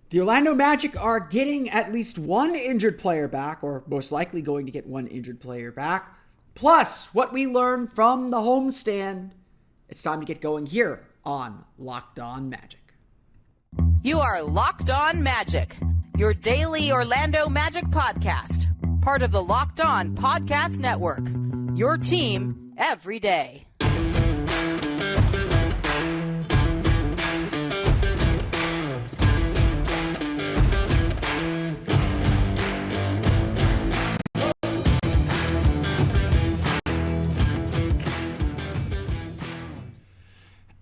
The Orlando Magic are getting at least one injured player back, or most likely going to get one injured player back. Plus, what we learned from the homestand. It's time to get going here on Locked On Magic. You are Locked On Magic, your daily Orlando Magic podcast. Part of the Locked On Podcast Network, your team every day.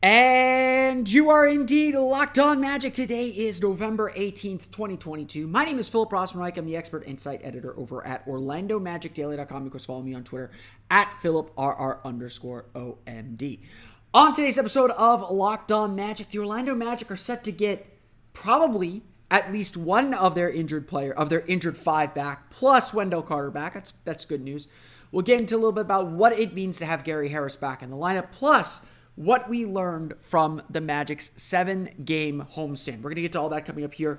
And you are indeed Locked On Magic. Today is November 18th, 2022. My name is Philip Rossman-Reich. I'm the expert insight editor over at OrlandoMagicDaily.com. You can follow me on Twitter at PhilipRR_OMD. On today's episode of Locked On Magic, the Orlando Magic are set to get probably at least one of their injured five back, plus Wendell Carter back. That's good news. We'll get into a little bit about what it means to have Gary Harris back in the lineup, plus what we learned from the Magic's 7-game homestand. We're going to get to all that coming up here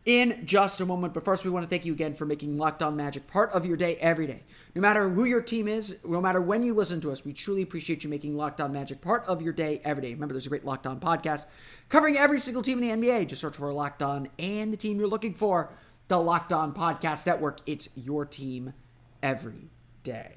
in just a moment. But first, we want to thank you again for making Locked On Magic part of your day every day. No matter who your team is, no matter when you listen to us, we truly appreciate you making Locked On Magic part of your day every day. Remember, there's a great Locked On podcast covering every single team in the NBA. Just search for Locked On and the team you're looking for, the Locked On Podcast Network. It's your team every day.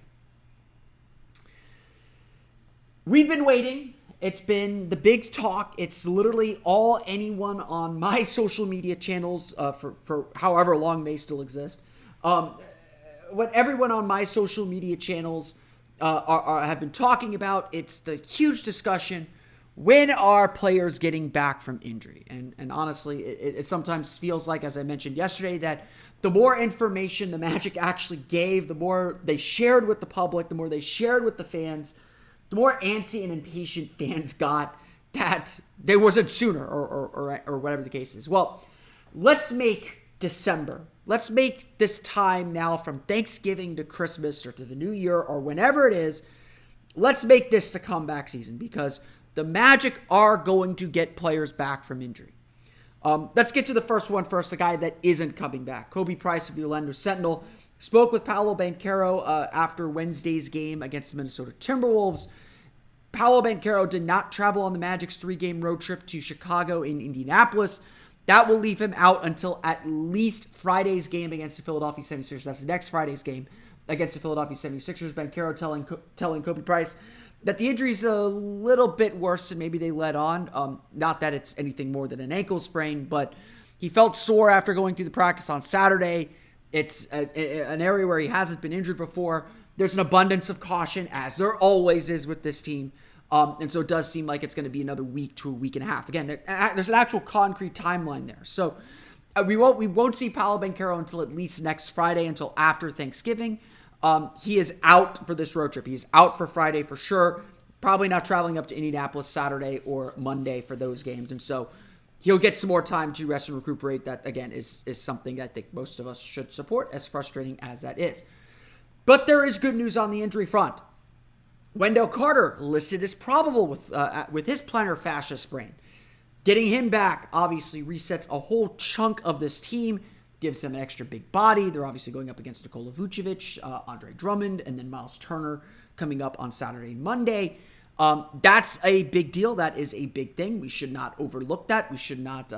We've been waiting. It's been the big talk. It's literally all anyone on my social media channels for however long they still exist. What everyone on my social media channels have been talking about, it's the huge discussion. When are players getting back from injury? And honestly, it sometimes feels like, as I mentioned yesterday, that the more information the Magic actually gave, the more they shared with the public, the more they shared with the fans, the more antsy and impatient fans got that there wasn't sooner or whatever the case is. Well, let's make December. Let's make this time now from Thanksgiving to Christmas or to the New Year or whenever it is. Let's make this a comeback season because the Magic are going to get players back from injury. Let's get to the first one first, the guy that isn't coming back. Kobe Price of the Orlando Sentinel spoke with Paolo Banchero after Wednesday's game against the Minnesota Timberwolves. Paolo Banchero did not travel on the Magic's 3-game road trip to Chicago and Indianapolis. That will leave him out until at least Friday's game against the Philadelphia 76ers. That's the next Friday's game against the Philadelphia 76ers. Banchero telling Kobe Price that the injury's a little bit worse than maybe they let on. Not that it's anything more than an ankle sprain, but he felt sore after going through the practice on Saturday. It's an area where he hasn't been injured before. There's an abundance of caution, as there always is with this team. And so it does seem like it's going to be another week to a week and a half. Again, there's an actual concrete timeline there. So we won't see Paolo Banchero until at least next Friday, until after Thanksgiving. He is out for this road trip. He's out for Friday for sure. Probably not traveling up to Indianapolis Saturday or Monday for those games. And so he'll get some more time to rest and recuperate. That, again, is something that I think most of us should support, as frustrating as that is. But there is good news on the injury front. Wendell Carter listed as probable with his plantar fascia sprain. Getting him back obviously resets a whole chunk of this team, gives them an extra big body. They're obviously going up against Nikola Vucevic, Andre Drummond, and then Miles Turner coming up on Saturday and Monday. That's a big deal. That is a big thing. We should not overlook that. We should not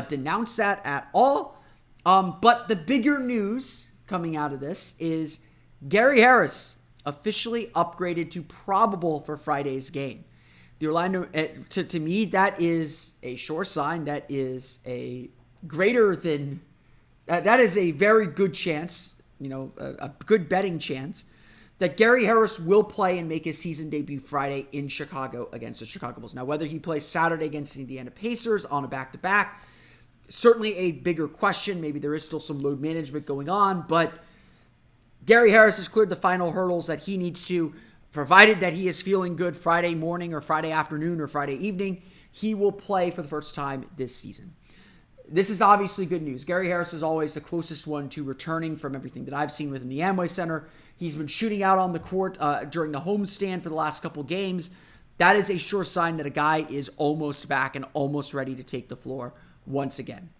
denounce that at all. But the bigger news coming out of this is Gary Harris officially upgraded to probable for Friday's game. The Orlando, to me, that is a sure sign. That is a greater than, that is a very good chance, a good betting chance that Gary Harris will play and make his season debut Friday in Chicago against the Chicago Bulls. Now, whether he plays Saturday against the Indiana Pacers on a back-to-back, certainly a bigger question. Maybe there is still some load management going on, but Gary Harris has cleared the final hurdles that he needs to, provided that he is feeling good Friday morning or Friday afternoon or Friday evening. He will play for the first time this season. This is obviously good news. Gary Harris is always the closest one to returning from everything that I've seen within the Amway Center. He's been shooting out on the court during the homestand for the last couple games. That is a sure sign that a guy is almost back and almost ready to take the floor once again.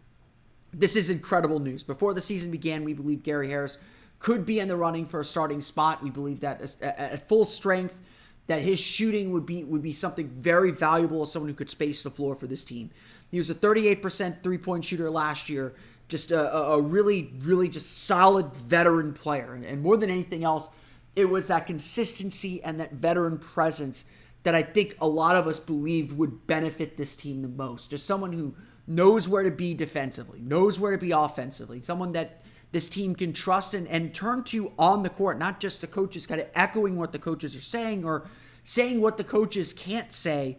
this is incredible news. Before the season began, we believed Gary Harris could be in the running for a starting spot. We believe that at full strength, that his shooting would be something very valuable as someone who could space the floor for this team. He was a 38% three-point shooter last year, just a really, really just solid veteran player. And more than anything else, it was that consistency and that veteran presence that I think a lot of us believed would benefit this team the most. Just someone who knows where to be defensively, knows where to be offensively, someone that this team can trust and turn to on the court, not just the coaches kind of echoing what the coaches are saying or saying what the coaches can't say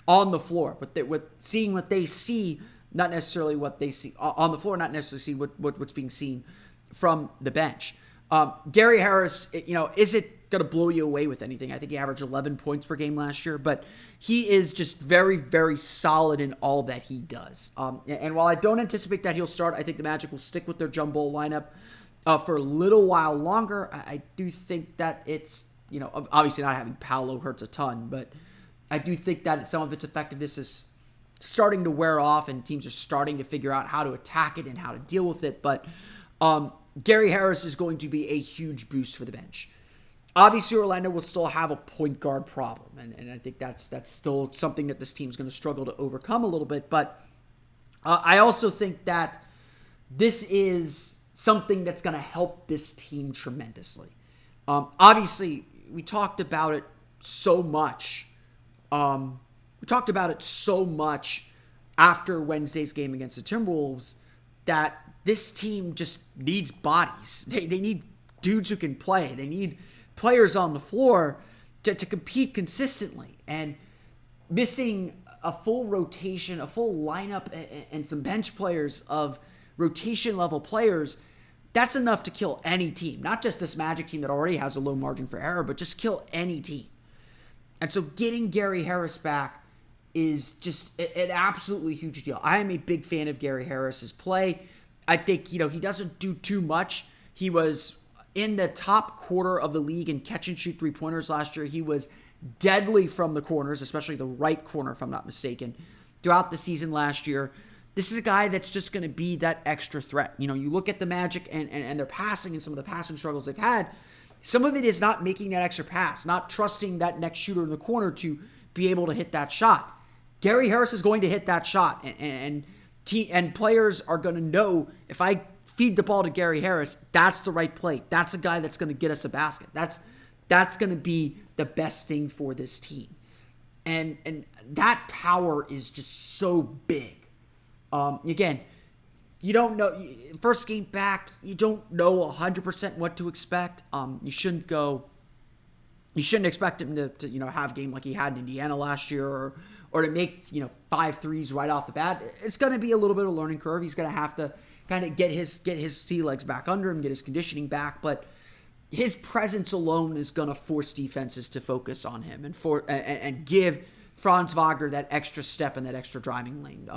on the floor, but with seeing what they see, not necessarily what they see on the floor, not necessarily see what's being seen from the bench. Gary Harris, is it going to blow you away with anything? I think he averaged 11 points per game last year, but he is just very, very solid in all that he does. And while I don't anticipate that he'll start, I think the Magic will stick with their jumbo lineup for a little while longer. I do think that it's, obviously not having Paolo hurts a ton, but I do think that some of its effectiveness is starting to wear off and teams are starting to figure out how to attack it and how to deal with it. But Gary Harris is going to be a huge boost for the bench. Obviously, Orlando will still have a point guard problem, and I think that's still something that this team's going to struggle to overcome a little bit. But I also think that this is something that's going to help this team tremendously. Obviously, we talked about it so much. After Wednesday's game against the Timberwolves that this team just needs bodies. They need dudes who can play. They need players on the floor to compete consistently. And missing a full rotation, a full lineup, and some bench players of rotation-level players, that's enough to kill any team. Not just this Magic team that already has a low margin for error, but just kill any team. And so getting Gary Harris back is just an absolutely huge deal. I am a big fan of Gary Harris's play. I think, he doesn't do too much. He was in the top quarter of the league in catch and shoot three-pointers last year. He was deadly from the corners, especially the right corner, if I'm not mistaken, throughout the season last year. This is a guy that's just going to be that extra threat. You look at the Magic and their passing and some of the passing struggles they've had. Some of it is not making that extra pass, not trusting that next shooter in the corner to be able to hit that shot. Gary Harris is going to hit that shot, and players are going to know, if I feed the ball to Gary Harris, that's the right play. That's a guy that's going to get us a basket. That's going to be the best thing for this team. And that power is just so big. Again, you don't know, first game back, you don't know 100% what to expect. You shouldn't expect him to have a game like he had in Indiana last year or to make, 5 threes right off the bat. It's going to be a little bit of a learning curve. He's going to have to kind of get his sea legs back under him, get his conditioning back, but his presence alone is going to force defenses to focus on him and give Franz Wagner that extra step and that extra driving lane.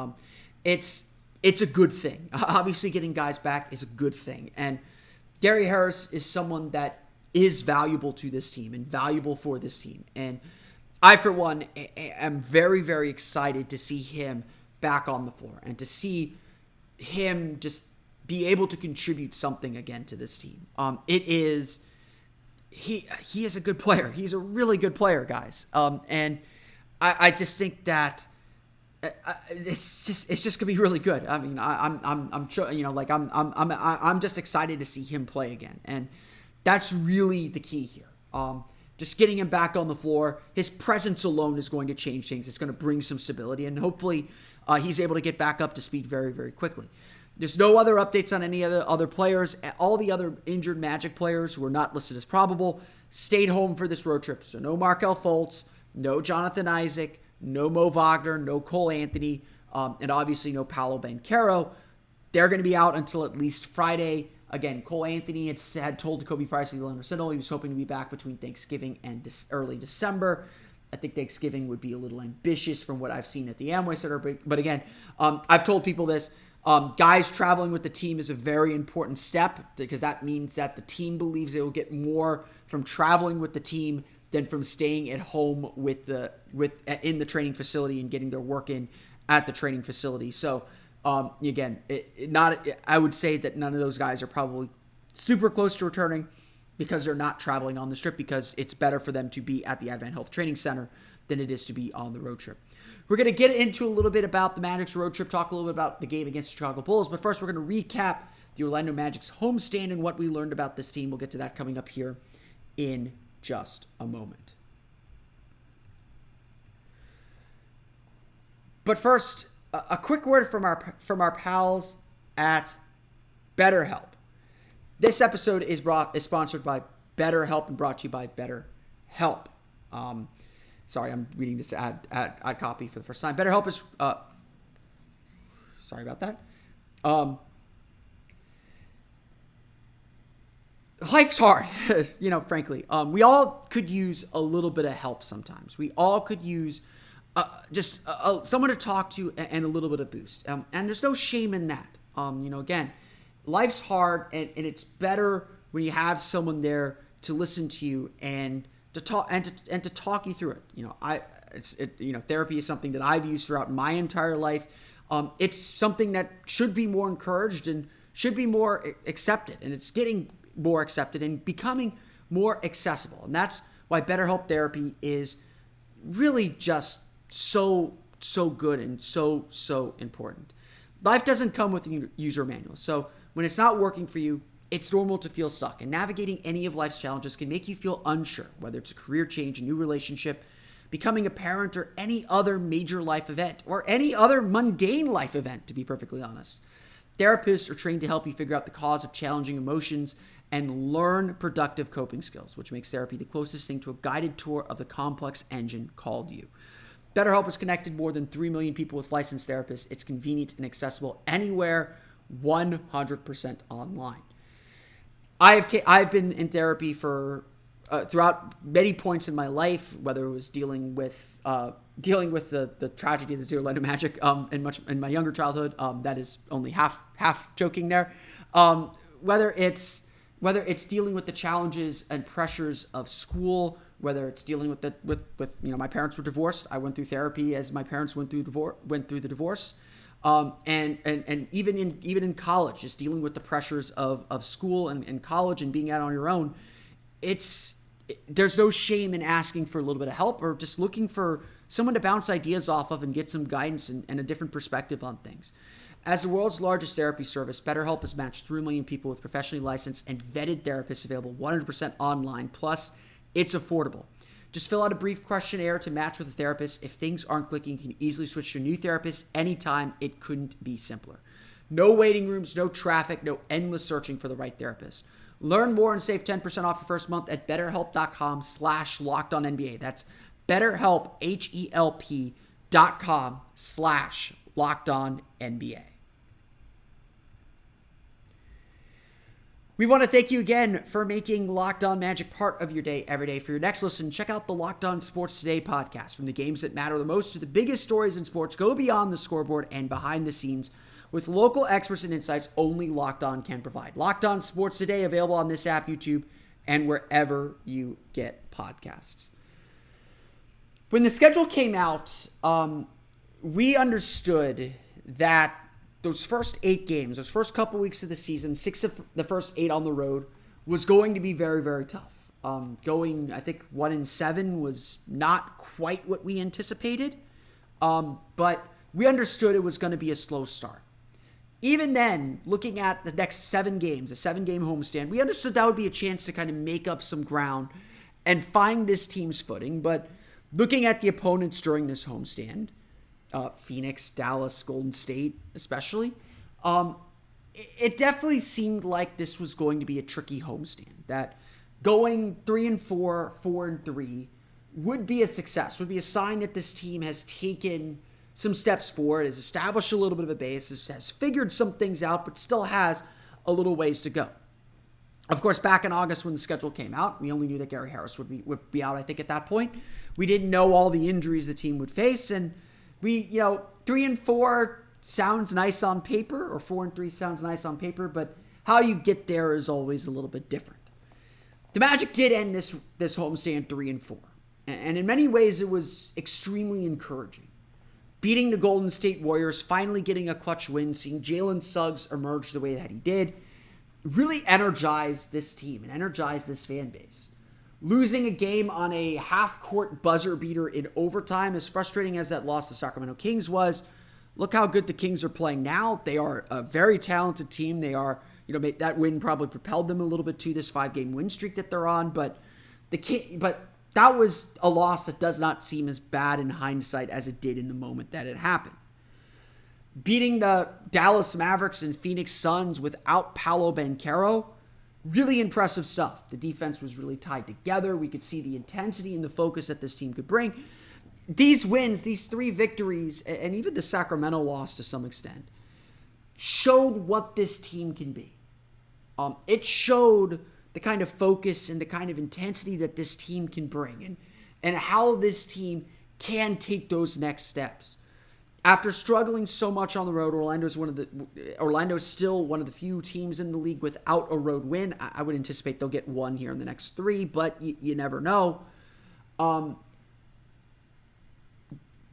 It's a good thing. Obviously, getting guys back is a good thing. And Gary Harris is someone that is valuable to this team and valuable for this team. And I, for one, am very, very excited to see him back on the floor and to see him just be able to contribute something again to this team. He is a good player. He's a really good player, guys. And I just think that it's just gonna be really good. I mean, I'm just excited to see him play again, and that's really the key here. Just getting him back on the floor, his presence alone is going to change things. It's going to bring some stability, and hopefully he's able to get back up to speed very, very quickly. There's no other updates on any other players. All the other injured Magic players who are not listed as probable stayed home for this road trip. So no Markelle Fultz, no Jonathan Isaac, no Mo Wagner, no Cole Anthony, and obviously no Paolo Banchero. They're going to be out until at least Friday. Again, Cole Anthony had told Kobe Price and Leonard Sindel he was hoping to be back between Thanksgiving and early December. I think Thanksgiving would be a little ambitious from what I've seen at the Amway Center. But again, I've told people this. Guys traveling with the team is a very important step because that means that the team believes they will get more from traveling with the team than from staying at home in the training facility and getting their work in at the training facility. So Again, I would say that none of those guys are probably super close to returning because they're not traveling on the Strip, because it's better for them to be at the Advent Health Training Center than it is to be on the road trip. We're going to get into a little bit about the Magic's road trip, talk a little bit about the game against the Chicago Bulls, but first we're going to recap the Orlando Magic's homestand and what we learned about this team. We'll get to that coming up here in just a moment. But first, a quick word from our pals at BetterHelp. This episode is sponsored by BetterHelp and brought to you by BetterHelp. Sorry, I'm reading this ad copy for the first time. BetterHelp is sorry about that. Life's hard, frankly. We all could use a little bit of help sometimes. We all could use just someone to talk to and a little bit of boost. And there's no shame in that. Again, life's hard, and it's better when you have someone there to listen to you and to talk and to talk you through it. Therapy is something that I've used throughout my entire life. It's something that should be more encouraged and should be more accepted, and it's getting more accepted and becoming more accessible. And that's why BetterHelp therapy is really just so good and so important. Life doesn't come with a user manual. So when it's not working for you, it's normal to feel stuck. And navigating any of life's challenges can make you feel unsure, whether it's a career change, a new relationship, becoming a parent, or any other major life event, or any other mundane life event, to be perfectly honest. Therapists are trained to help you figure out the cause of challenging emotions and learn productive coping skills, which makes therapy the closest thing to a guided tour of the complex engine called you. BetterHelp has connected more than 3 million people with licensed therapists. It's convenient and accessible anywhere, 100% online. I've been in therapy for throughout many points in my life, whether it was dealing with the tragedy of the Orlando Magic in my younger childhood. That is only half joking there. Whether it's dealing with the challenges and pressures of school, whether it's dealing with my parents were divorced. I went through therapy as my parents went through the divorce. And even in college, just dealing with the pressures of school and college and being out on your own, there's no shame in asking for a little bit of help or just looking for someone to bounce ideas off of and get some guidance and a different perspective on things. As the world's largest therapy service, BetterHelp has matched 3 million people with professionally licensed and vetted therapists available 100% online. Plus, it's affordable. Just fill out a brief questionnaire to match with a therapist. If things aren't clicking, you can easily switch to a new therapist anytime. It couldn't be simpler. No waiting rooms, no traffic, no endless searching for the right therapist. Learn more and save 10% off your first month at BetterHelp.com/LockedOnNBA. That's BetterHelp, HELP.com/LockedOnNBA. We want to thank you again for making Locked On Magic part of your day every day. For your next listen, check out the Locked On Sports Today podcast. From the games that matter the most to the biggest stories in sports, go beyond the scoreboard and behind the scenes with local experts and insights only Locked On can provide. Locked On Sports Today, available on this app, YouTube, and wherever you get podcasts. When the schedule came out, we understood that those first 8 games, those first couple weeks of the season, 6 of the first 8 on the road, was going to be very, very tough. Going, I think, 1-7 was not quite what we anticipated, but we understood it was going to be a slow start. Even then, looking at the next 7 games, a 7-game homestand, we understood that would be a chance to kind of make up some ground and find this team's footing. But looking at the opponents during this homestand, Phoenix, Dallas, Golden State especially, it definitely seemed like this was going to be a tricky homestand. That going 3-4, 4-3 would be a success, would be a sign that this team has taken some steps forward, has established a little bit of a base, has figured some things out, but still has a little ways to go. Of course, back in August when the schedule came out, we only knew that Gary Harris would be out, I think, at that point. We didn't know all the injuries the team would face, and 3-4 sounds nice on paper, or 4-3 sounds nice on paper, but how you get there is always a little bit different. The Magic did end this homestand 3-4, and in many ways it was extremely encouraging. beating the Golden State Warriors, finally getting a clutch win, seeing Jalen Suggs emerge the way that he did, really energized this team and energized this fan base. Losing a game on a half-court buzzer beater in overtime, as frustrating as that loss to Sacramento Kings was, look how good the Kings are playing now. They are a very talented team. They are, that win probably propelled them a little bit to this 5-game win streak that they're on, but that was a loss that does not seem as bad in hindsight as it did in the moment that it happened. Beating the Dallas Mavericks and Phoenix Suns without Paolo Banchero, really impressive stuff. The defense was really tied together. We could see the intensity and the focus that this team could bring. These wins, these 3 victories, and even the Sacramento loss to some extent, showed what this team can be. It showed the kind of focus and the kind of intensity that this team can bring and how this team can take those next steps. After struggling so much on the road, Orlando's still one of the few teams in the league without a road win. I would anticipate they'll get one here in the next 3, but you never know.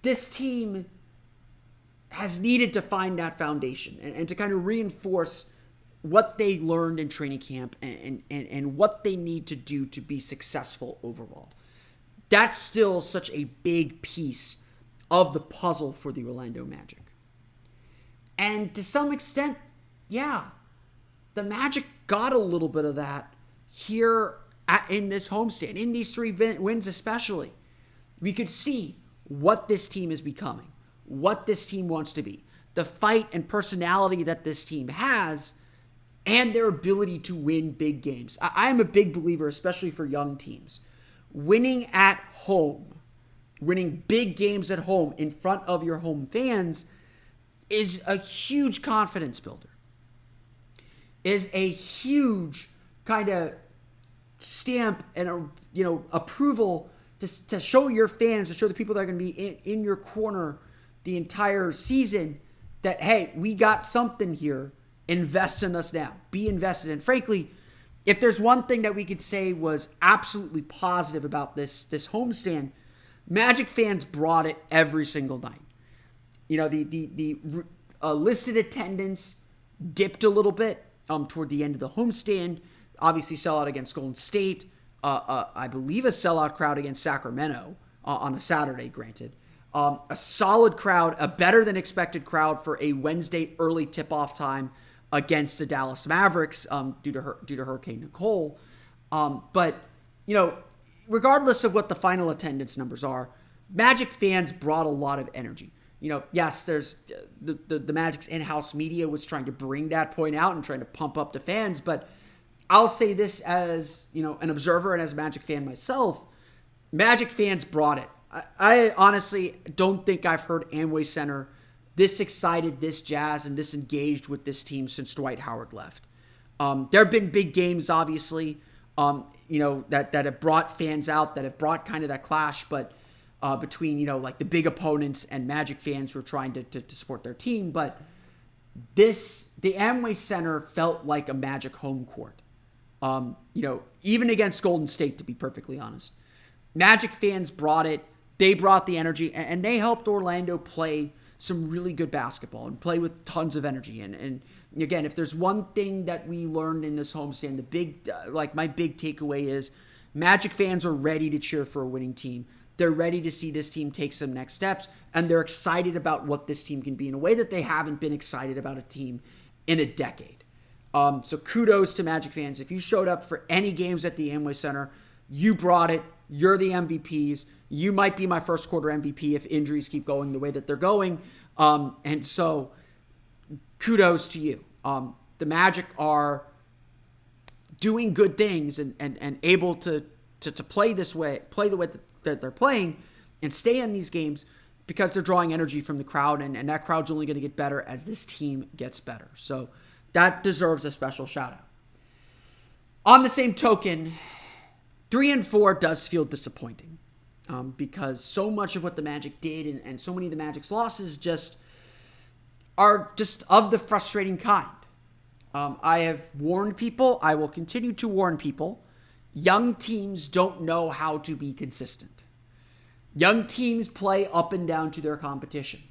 This team has needed to find that foundation and to kind of reinforce what they learned in training camp and what they need to do to be successful overall. That's still such a big piece of the puzzle for the Orlando Magic. And to some extent, yeah, the Magic got a little bit of that here in this homestand, in these 3 wins especially. We could see what this team is becoming, what this team wants to be, the fight and personality that this team has, and their ability to win big games. I am a big believer, especially for young teams. Winning at home, winning big games at home in front of your home fans is a huge confidence builder. Is a huge kind of stamp and approval to show your fans, to show the people that are going to be in your corner the entire season that, hey, we got something here. Invest in us now. Be invested. And frankly, if there's one thing that we could say was absolutely positive about this homestand, Magic fans brought it every single night. The listed attendance dipped a little bit toward the end of the homestand. Obviously, sellout against Golden State. I believe a sellout crowd against Sacramento on a Saturday, granted. A solid crowd, a better than expected crowd for a Wednesday early tip-off time against the Dallas Mavericks due to Hurricane Nicole. But regardless of what the final attendance numbers are, Magic fans brought a lot of energy. Yes, there's the Magic's in-house media was trying to bring that point out and trying to pump up the fans, but I'll say this as, an observer and as a Magic fan myself, Magic fans brought it. I honestly don't think I've heard Amway Center this excited, this jazzed, and this engaged with this team since Dwight Howard left. There have been big games, obviously, that have brought fans out, that have brought kind of that clash, but between, like the big opponents and Magic fans who are trying to support their team. But the Amway Center felt like a Magic home court. Even against Golden State, to be perfectly honest. Magic fans brought it. They brought the energy, and they helped Orlando play some really good basketball and play with tons of energy. And again, if there's one thing that we learned in this homestand, my big takeaway is Magic fans are ready to cheer for a winning team. They're ready to see this team take some next steps, and they're excited about what this team can be in a way that they haven't been excited about a team in a decade. So kudos to Magic fans. If you showed up for any games at the Amway Center, you brought it. You're the MVPs. You might be my first quarter MVP if injuries keep going the way that they're going. And so kudos to you. The Magic are doing good things and able to play the way that they're playing and stay in these games because they're drawing energy from the crowd, and that crowd's only going to get better as this team gets better. So that deserves a special shout out. On the same token, 3-4 does feel disappointing because so much of what the Magic did and so many of the Magic's losses are just of the frustrating kind. I have warned people, I will continue to warn people, young teams don't know how to be consistent. Young teams play up and down to their competition.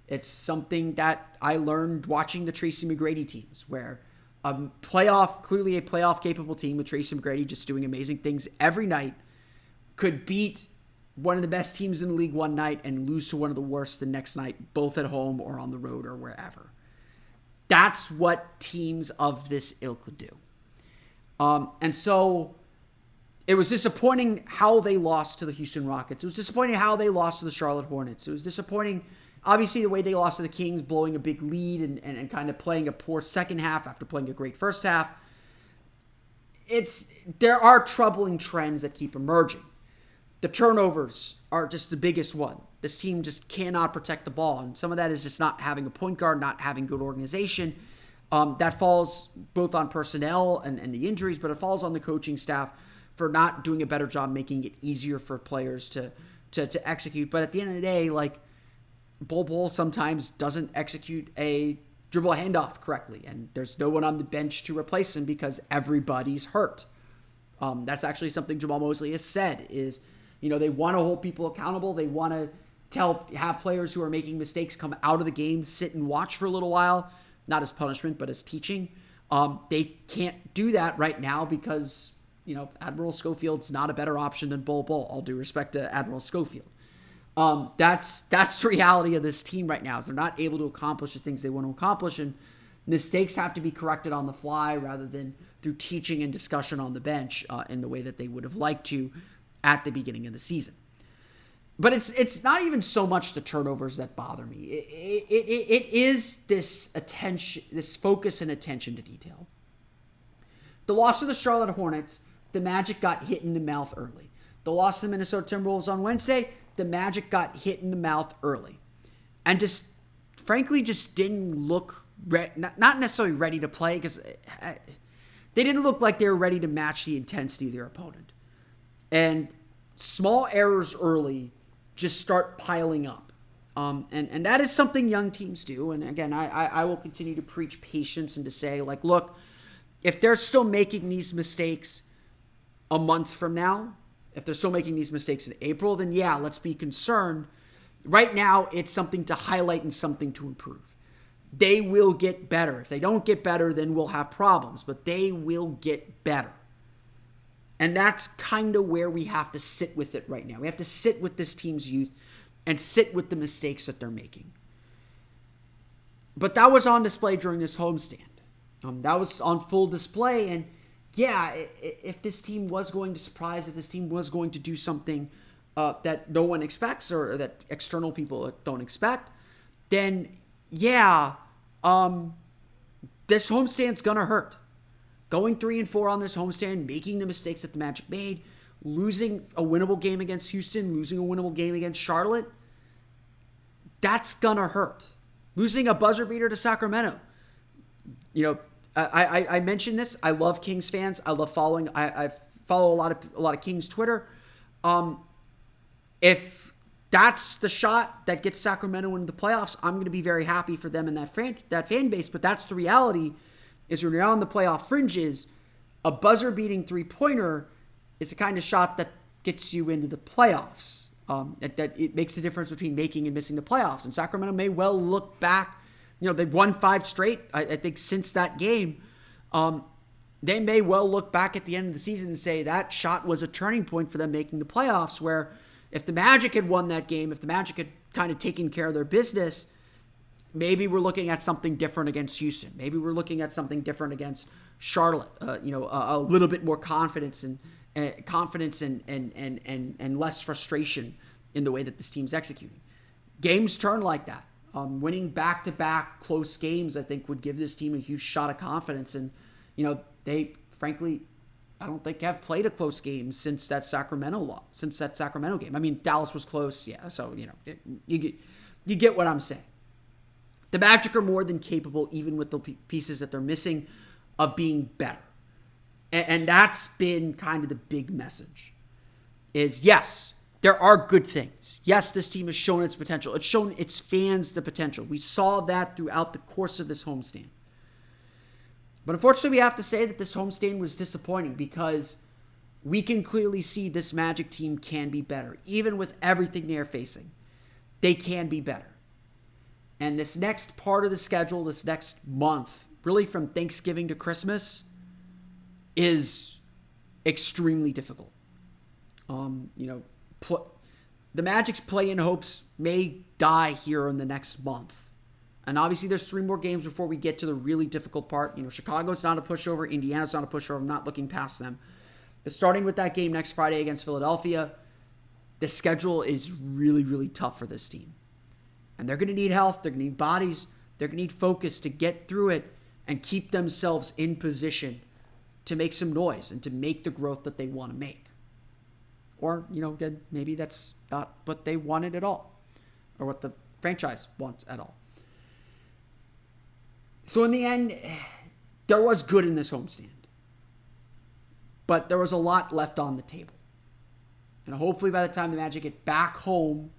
It's something that I learned watching the Tracy McGrady teams, where clearly a playoff capable team with Tracy McGrady just doing amazing things every night could beat one of the best teams in the league one night and lose to one of the worst the next night, both at home or on the road or wherever. That's what teams of this ilk could do. And so it was disappointing how they lost to the Houston Rockets. It was disappointing how they lost to the Charlotte Hornets. It was disappointing, obviously, the way they lost to the Kings, blowing a big lead and kind of playing a poor second half after playing a great first half. There are troubling trends that keep emerging. The turnovers are just the biggest one. This team just cannot protect the ball. And some of that is just not having a point guard, not having good organization. That falls both on personnel and the injuries, but it falls on the coaching staff for not doing a better job making it easier for players to execute. But at the end of the day, like, Bol sometimes doesn't execute a dribble handoff correctly, and there's no one on the bench to replace him because everybody's hurt. That's actually something Jamal Mosley has said is, they want to hold people accountable. They want to have players who are making mistakes come out of the game, sit and watch for a little while, not as punishment, but as teaching. They can't do that right now because, Admiral Schofield's not a better option than Bol. All due respect to Admiral Schofield. That's the reality of this team right now, is they're not able to accomplish the things they want to accomplish, and mistakes have to be corrected on the fly rather than through teaching and discussion on the bench in the way that they would have liked to at the beginning of the season. But it's not even so much the turnovers that bother me. It is this attention, this focus and attention to detail. The loss to the Charlotte Hornets, the Magic got hit in the mouth early. The loss to the Minnesota Timberwolves on Wednesday, the Magic got hit in the mouth early. And just, frankly, just didn't look, not necessarily ready to play, because they didn't look like they were ready to match the intensity of their opponent. And small errors early just start piling up. And that is something young teams do. And again, I will continue to preach patience and to say, like, look, if they're still making these mistakes a month from now, if they're still making these mistakes in April, then yeah, let's be concerned. Right now, it's something to highlight and something to improve. They will get better. If they don't get better, then we'll have problems, but they will get better. And that's kind of where we have to sit with it right now. We have to sit with this team's youth and sit with the mistakes that they're making. But that was on display during this homestand. That was on full display. And yeah, if this team was going to surprise, if this team was going to do something that no one expects or that external people don't expect, then yeah, this homestand's going to hurt. Going 3-4 on this homestand, making the mistakes that the Magic made, losing a winnable game against Houston, losing a winnable game against Charlotte, that's gonna hurt. Losing a buzzer beater to Sacramento. I mentioned this. I love Kings fans. I love following. I follow a lot of Kings Twitter. If that's the shot that gets Sacramento into the playoffs, I'm going to be very happy for them and that fan base. But that's the reality. Is when you're on the playoff fringes, a buzzer-beating three-pointer is the kind of shot that gets you into the playoffs. That it makes the difference between making and missing the playoffs. And Sacramento may well look back. They've won 5 straight, I think, since that game. They may well look back at the end of the season and say that shot was a turning point for them making the playoffs, where if the Magic had won that game, if the Magic had kind of taken care of their business, maybe we're looking at something different against Houston. Maybe we're looking at something different against Charlotte. A little bit more confidence and less frustration in the way that this team's executing. Games turn like that. Winning back-to-back close games, I think, would give this team a huge shot of confidence. And they frankly, I don't think have played a close game since that Sacramento game. I mean, Dallas was close, yeah. So you get what I'm saying. The Magic are more than capable, even with the pieces that they're missing, of being better. And that's been kind of the big message. Is yes, there are good things. Yes, this team has shown its potential. It's shown its fans the potential. We saw that throughout the course of this homestand. But unfortunately, we have to say that this homestand was disappointing because we can clearly see this Magic team can be better. Even with everything they're facing, they can be better. And this next part of the schedule, this next month, really from Thanksgiving to Christmas, is extremely difficult. The Magic's play-in hopes may die here in the next month. And obviously there's 3 more games before we get to the really difficult part. Chicago's not a pushover. Indiana's not a pushover. I'm not looking past them. But starting with that game next Friday against Philadelphia, the schedule is really, really tough for this team. And they're going to need health. They're going to need bodies. They're going to need focus to get through it and keep themselves in position to make some noise and to make the growth that they want to make. Or, again, maybe that's not what they wanted at all, or what the franchise wants at all. So in the end, there was good in this homestand. But there was a lot left on the table. And hopefully by the time the Magic get back home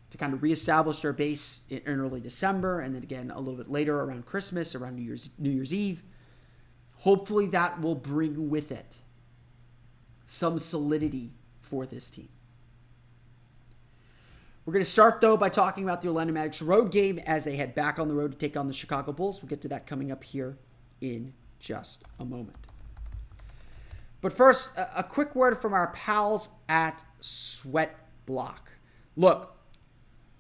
to kind of reestablish their base in early December, and then again a little bit later around Christmas, around New Year's Eve, hopefully that will bring with it some solidity for this team. We're going to start, though, by talking about the Orlando Magic's road game as they head back on the road to take on the Chicago Bulls. We'll get to that coming up here in just a moment. But first, a quick word from our pals at SweatBlock. Look,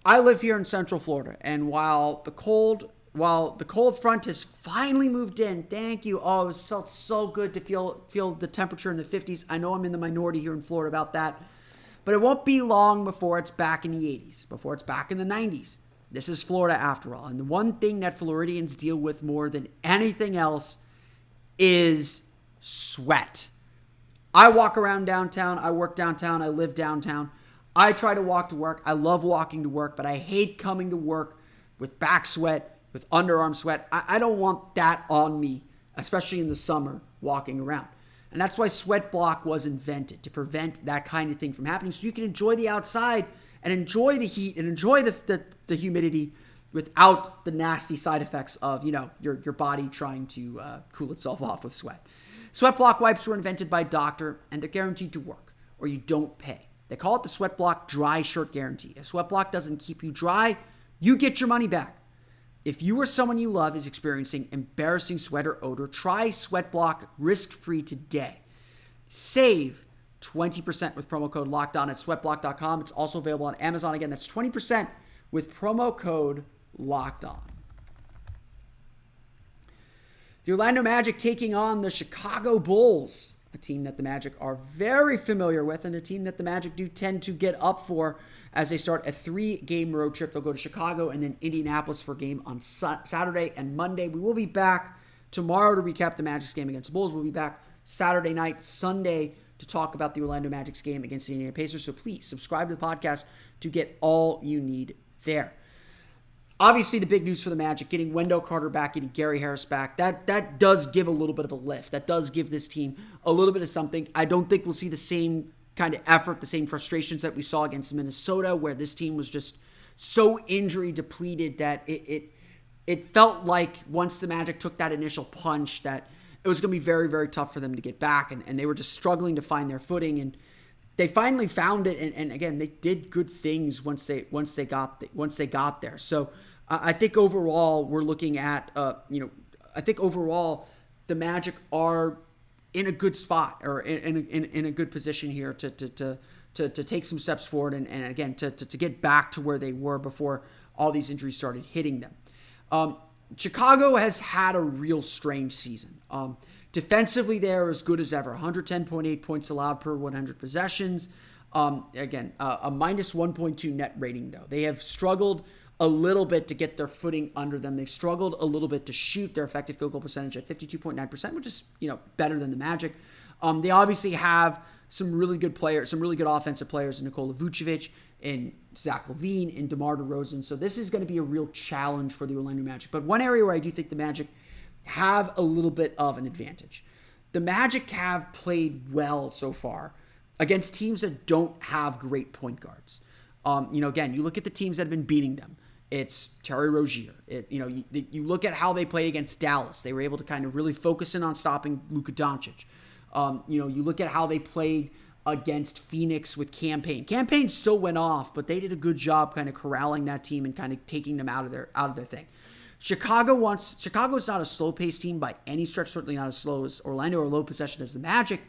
I live here in Central Florida, and while the cold front has finally moved in, thank you. Oh, it felt so good to feel the temperature in the 50s. I know I'm in the minority here in Florida about that, but it won't be long before it's back in the 80s, before it's back in the 90s. This is Florida after all, and the one thing that Floridians deal with more than anything else is sweat. I walk around downtown, I work downtown, I live downtown. I try to walk to work. I love walking to work, but I hate coming to work with back sweat, with underarm sweat. I don't want that on me, especially in the summer, walking around. And that's why SweatBlock was invented, to prevent that kind of thing from happening, so you can enjoy the outside and enjoy the heat and enjoy the humidity without the nasty side effects of, your body trying to cool itself off with sweat. SweatBlock wipes were invented by a doctor, and they're guaranteed to work, or you don't pay. They call it the SweatBlock Dry Shirt Guarantee. If SweatBlock doesn't keep you dry, you get your money back. If you or someone you love is experiencing embarrassing sweat or odor, try SweatBlock risk-free today. Save 20% with promo code LOCKEDON at sweatblock.com. It's also available on Amazon. Again, that's 20% with promo code LOCKEDON. The Orlando Magic taking on the Chicago Bulls, a team that the Magic are very familiar with, and a team that the Magic do tend to get up for as they start a 3-game road trip. They'll go to Chicago and then Indianapolis for a game on Saturday and Monday. We will be back tomorrow to recap the Magic's game against the Bulls. We'll be back Saturday night, Sunday, to talk about the Orlando Magic's game against the Indiana Pacers. So please subscribe to the podcast to get all you need there. Obviously, the big news for the Magic, getting Wendell Carter back, getting Gary Harris back, that does give a little bit of a lift. That does give this team a little bit of something. I don't think we'll see the same kind of effort, the same frustrations that we saw against Minnesota, where this team was just so injury depleted that it felt like once the Magic took that initial punch that it was going to be very, very tough for them to get back, and they were just struggling to find their footing, and they finally found it, and again, they did good things once they got there. So I think overall we're looking at I think overall the Magic are in a good spot, or in a good position here to take some steps forward and again to get back to where they were before all these injuries started hitting them. Chicago has had a real strange season. Defensively, they're as good as ever. 110.8 points allowed per 100 possessions. Again, a minus 1.2 net rating, though. They have struggled a little bit to get their footing under them. They've struggled a little bit to shoot. Their effective field goal percentage at 52.9%, which is, better than the Magic. They obviously have some really good players, some really good offensive players in Nikola Vucevic and Zach LaVine and DeMar DeRozan. So this is going to be a real challenge for the Orlando Magic. But one area where I do think the Magic have a little bit of an advantage. The Magic have played well so far against teams that don't have great point guards. Again, you look at the teams that have been beating them. It's Terry Rozier. You look at how they played against Dallas. They were able to kind of really focus in on stopping Luka Doncic. You look at how they played against Phoenix with Campaign. Campaign still went off, but they did a good job kind of corralling that team and kind of taking them out of their thing. Chicago's not a slow-paced team by any stretch, certainly not as slow as Orlando or low possession as the Magic.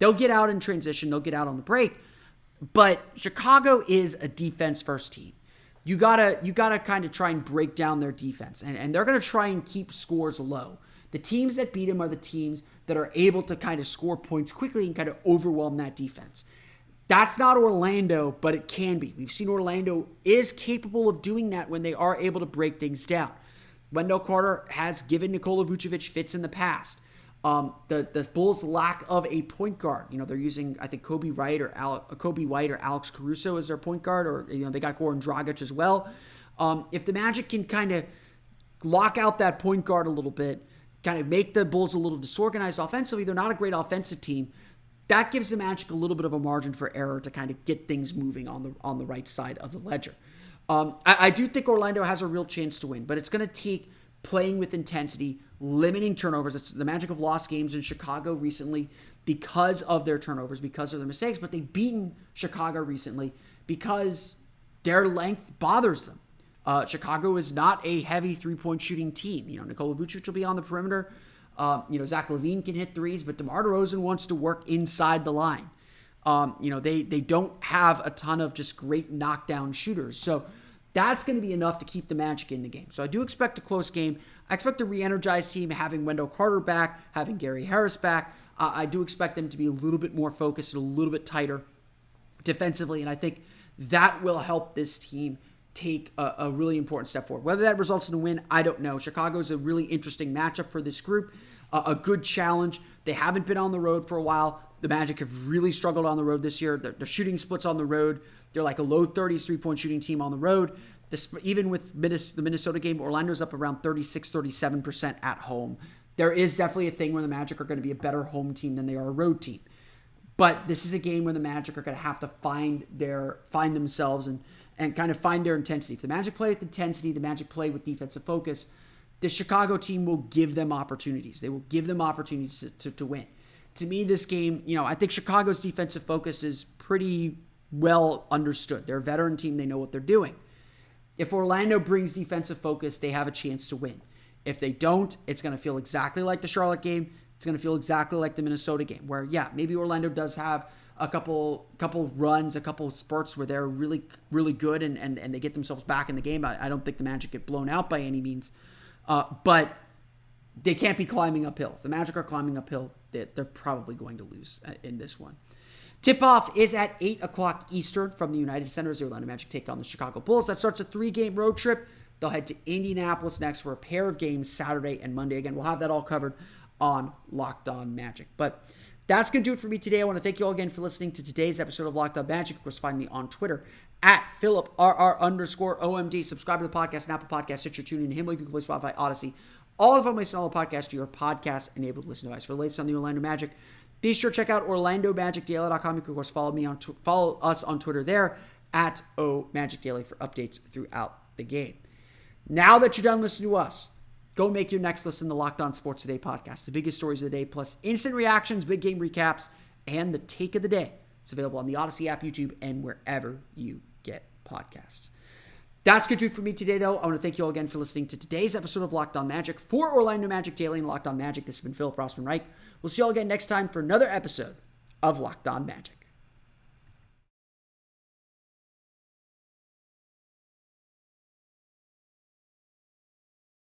They'll get out in transition, they'll get out on the break, but Chicago is a defense-first team. You gotta kind of try and break down their defense, and they're gonna try and keep scores low. The teams that beat them are the teams that are able to kind of score points quickly and kind of overwhelm that defense. That's not Orlando, but it can be. We've seen Orlando is capable of doing that when they are able to break things down. Wendell Carter has given Nikola Vucevic fits in the past. The Bulls' lack of a point guard. They're using, I think, Kobe White or Alex Caruso as their point guard, or they got Goran Dragic as well. If the Magic can kind of lock out that point guard a little bit, kind of make the Bulls a little disorganized offensively, they're not a great offensive team. That gives the Magic a little bit of a margin for error to kind of get things moving on the right side of the ledger. I do think Orlando has a real chance to win, but it's going to take playing with intensity, limiting turnovers. The Magic have lost games in Chicago recently because of their turnovers, because of their mistakes, but they've beaten Chicago recently because their length bothers them. Chicago is not a heavy three-point shooting team. Nikola Vucevic will be on the perimeter. Zach LaVine can hit threes, but DeMar DeRozan wants to work inside the line. They don't have a ton of just great knockdown shooters. So that's going to be enough to keep the Magic in the game. So I do expect a close game. I expect a re-energized team, having Wendell Carter back, having Gary Harris back. I do expect them to be a little bit more focused and a little bit tighter defensively, and I think that will help this team take a really important step forward. Whether that results in a win, I don't know. Chicago's a really interesting matchup for this group, a good challenge. They haven't been on the road for a while. The Magic have really struggled on the road this year. Their shooting splits on the road, they're like a low 30s three-point shooting team on the road. Even with the Minnesota game, Orlando's up around 36-37% at home. There is definitely a thing where the Magic are going to be a better home team than they are a road team. But this is a game where the Magic are going to have to find themselves and kind of find their intensity. If the Magic play with intensity, the Magic play with defensive focus, the Chicago team will give them opportunities. They will give them opportunities to win. To me, this game, I think Chicago's defensive focus is pretty well understood. They're a veteran team. They know what they're doing. If Orlando brings defensive focus, they have a chance to win. If they don't, it's going to feel exactly like the Charlotte game. It's going to feel exactly like the Minnesota game, where, maybe Orlando does have a couple runs, a couple spurts where they're really, really good and they get themselves back in the game. I don't think the Magic get blown out by any means, but they can't be climbing uphill. If the Magic are climbing uphill, they're probably going to lose in this one. Tip-off is at 8 o'clock Eastern from the United Center as the Orlando Magic take on the Chicago Bulls. That starts a 3-game road trip. They'll head to Indianapolis next for a pair of games Saturday and Monday. Again, we'll have that all covered on Locked On Magic. But that's going to do it for me today. I want to thank you all again for listening to today's episode of Locked On Magic. Of course, find me on Twitter at PhilipRR_OMD. Subscribe to the podcast on Apple Podcasts, Stitcher, TuneIn, Himalaya, Google Play, Spotify, Odyssey. All of them listen to all the podcasts to your podcast-enabled listening device. For the latest on the Orlando Magic, be sure to check out OrlandoMagicDaily.com. You can, of course, follow us on Twitter there at OMagicDaily for updates throughout the game. Now that you're done listening to us, go make your next listen to Locked On Sports Today podcast. The biggest stories of the day, plus instant reactions, big game recaps, and the take of the day. It's available on the Odyssey app, YouTube, and wherever you get podcasts. That's going to do it for me today, though. I want to thank you all again for listening to today's episode of Locked On Magic. For Orlando Magic Daily and Locked On Magic, this has been Philip Rossman-Reich. We'll see you all again next time for another episode of Locked On Magic.